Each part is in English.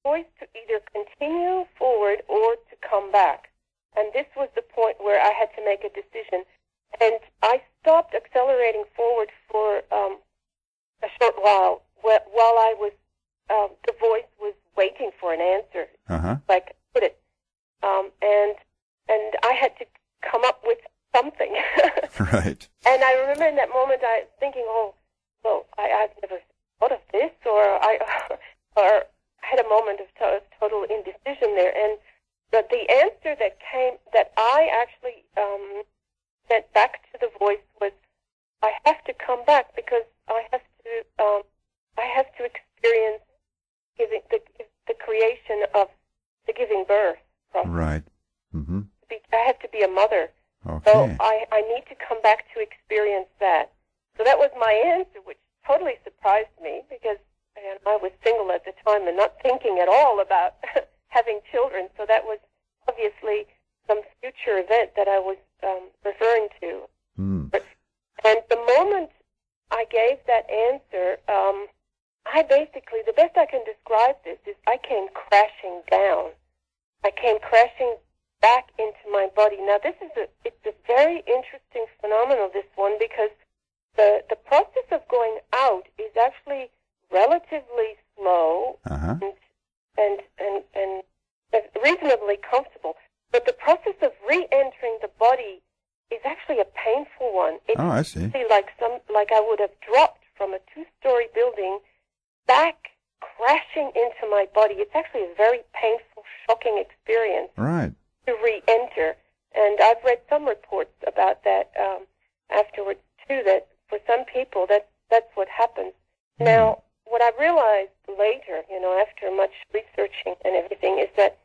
choice to either continue forward or to come back. And this was the point where I had to make a decision. And I stopped accelerating forward for a short while I was, the voice was waiting for an answer, like I put it. And I had to come up with something. Right. And I remember in that moment I was thinking, oh, well, I've never thought of this, or I had a moment of total indecision there. And but the answer that came, that I actually sent back to the voice was, I have to come back because I have to experience giving the creation of the giving birth process. Right. Mm-hmm. I have to be a mother. Okay. So I need to come back to experience that. So that was my answer, which totally surprised me because I was single at the time and not thinking at all about having children. So that was obviously some future event that I was referring to. Mm. And the moment I gave that answer, I basically, the best I can describe this is I came crashing down. I came crashing back into my body. Now, it's a very interesting phenomenon, this one, because the process of going out is actually relatively slow and reasonably comfortable. But the process of re-entering the body is actually a painful one. It's I see. Like I would have dropped from a 2-story building back crashing into my body. It's actually a very painful, shocking experience. Right. To re-enter. And I've read some reports about that afterwards, too, that for some people that's what happens. Mm. Now, what I realized later, after much researching and everything, is that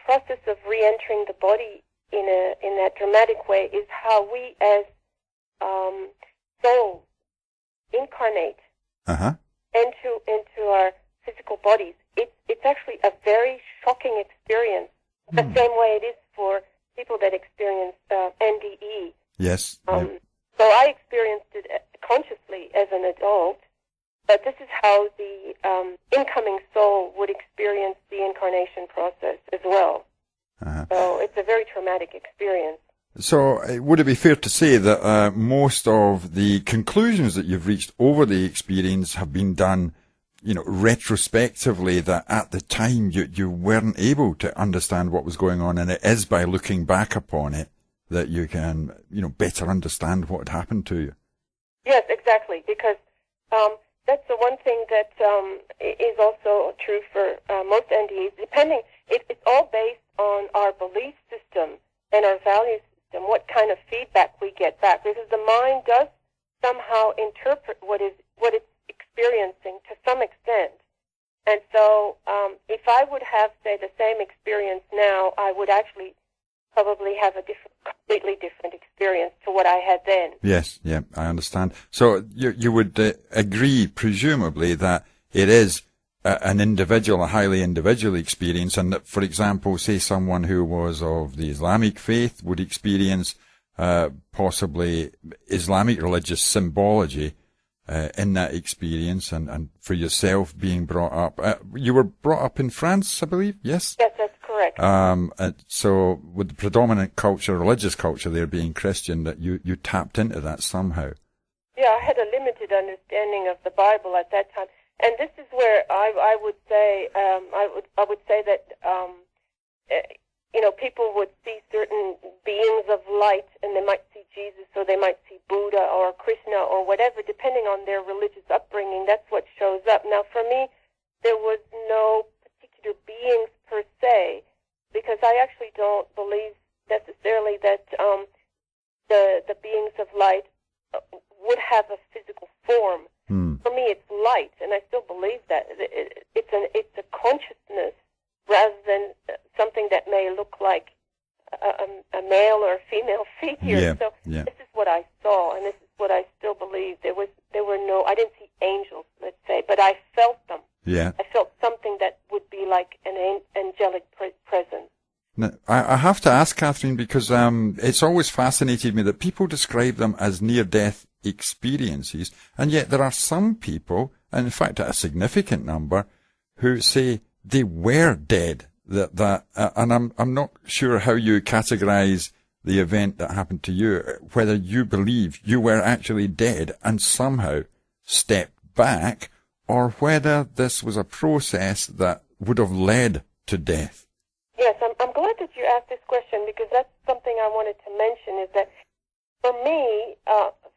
process of re-entering the body in that dramatic way is how we as souls incarnate into our physical bodies. It's actually a very shocking experience. The same way it is for people that experience NDE. Yes. So I experienced it consciously as an adult, but this is how the incoming soul would experience the incarnation process as well. So it's a very traumatic experience. So would it be fair to say that most of the conclusions that you've reached over the experience have been done retrospectively, that at the time you weren't able to understand what was going on, and it is by looking back upon it that you can, better understand what had happened to you? Yes, exactly, because that's the one thing that is also true for most NDEs. It's all based on our belief system and our value system, what kind of feedback we get back, because the mind does somehow interpret what it's experiencing to some extent. And so if I would have, say, the same experience now, I would actually probably have a completely different experience to what I had then. Yes, yeah, I understand. So you would agree, presumably, that it is a highly individual experience, and that, for example, say someone who was of the Islamic faith would experience possibly Islamic religious symbology in that experience, and for yourself being brought up. You were brought up in France, I believe, yes? Yes, that's correct. So with the predominant culture, religious culture there being Christian, that you tapped into that somehow. Yeah, I had a limited understanding of the Bible at that time. And this is where I would say that people would see certain beings of light, and they might see Jesus, or they might see Buddha or Krishna or whatever, depending on their religious upbringing. That's what shows up. Now, for me, there was no particular beings per se, because I actually don't believe necessarily that the beings of light would have a physical form. For me, it's light, and I still believe that. It's a consciousness rather than something that may look like a male or a female figure. Yeah, so This is what I saw, and this is what I still believe. I didn't see angels, let's say, but I felt them. Yeah. I felt something that would be like an angelic presence. Now, I have to ask, Catherine, because it's always fascinated me that people describe them as near-death experiences, and yet there are some people, and in fact a significant number, who say they were dead. And I'm not sure how you categorize the event that happened to you, whether you believe you were actually dead and somehow stepped back, or whether this was a process that would have led to death. Yes, I'm glad that you asked this question, because that's something I wanted to mention, is that for me,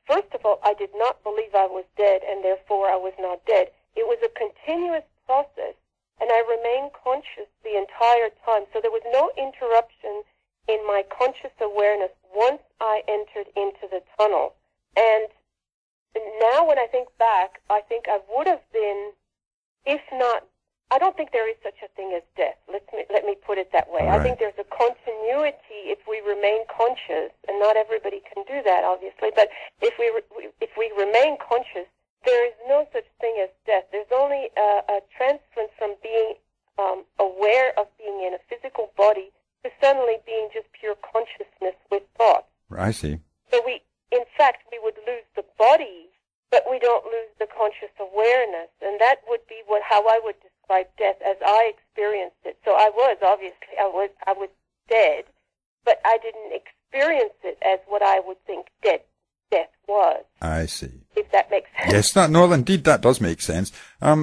first of all, I did not believe I was dead, and therefore I was not dead. It was a continuous process, and I remained conscious the entire time. So there was no interruption in my conscious awareness once I entered into the tunnel. And now when I think back, I think I would have been, if not, I don't think there is such a thing as death. Let me put it that way. Right. I think there's a continuity if we remain conscious, and not everybody can do that, obviously, but if we remain conscious, there is no such thing as death. There's only a transference from being aware of being in a physical body to suddenly being just pure consciousness with thought. I see. So in fact, we would lose the body, but we don't lose the conscious awareness, and that would be how I would describe death as I experienced it. So I was dead, but I didn't experience it as what I would think death was. I see. If that makes sense. Yes, indeed, that does make sense.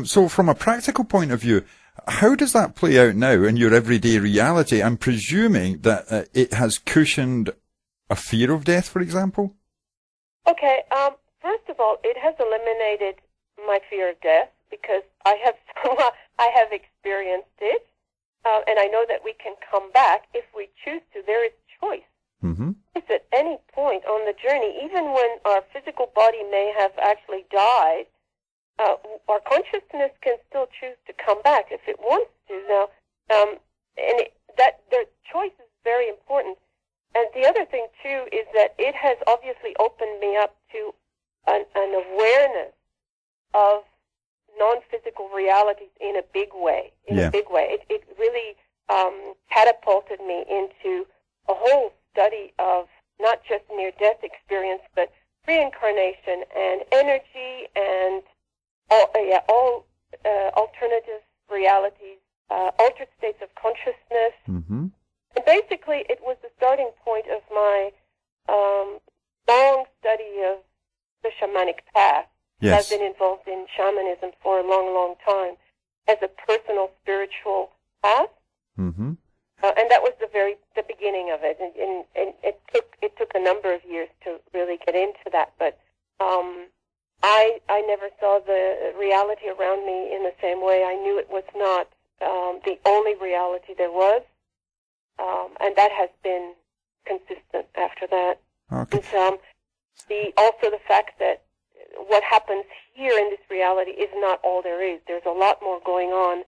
So from a practical point of view, how does that play out now in your everyday reality? I'm presuming that it has cushioned a fear of death, for example? Okay, first of all, it has eliminated my fear of death, because I have experienced it, and I know that we can come back if we choose to. There is choice. Mm-hmm. It's at any point on the journey, even when our physical body may have actually died, our consciousness can still choose to come back if it wants to. Now, the choice is very important. And the other thing, too, is that it has obviously opened me up to an awareness of non-physical realities in a big way. It really catapulted me into a whole study of not just near-death experience, but reincarnation and energy and all alternative realities, altered states of consciousness. Mm-hmm. And basically, it was the starting point of my long study of the shamanic path. Yes. I've been involved in shamanism for a long, long time as a personal spiritual path. Mm-hmm. And that was the beginning of it. And it took a number of years to really get into that. But I never saw the reality around me in the same way. I knew it was not the only reality there was. And that has been consistent after that. Okay. And also the fact that what happens here in this reality is not all there is. There's a lot more going on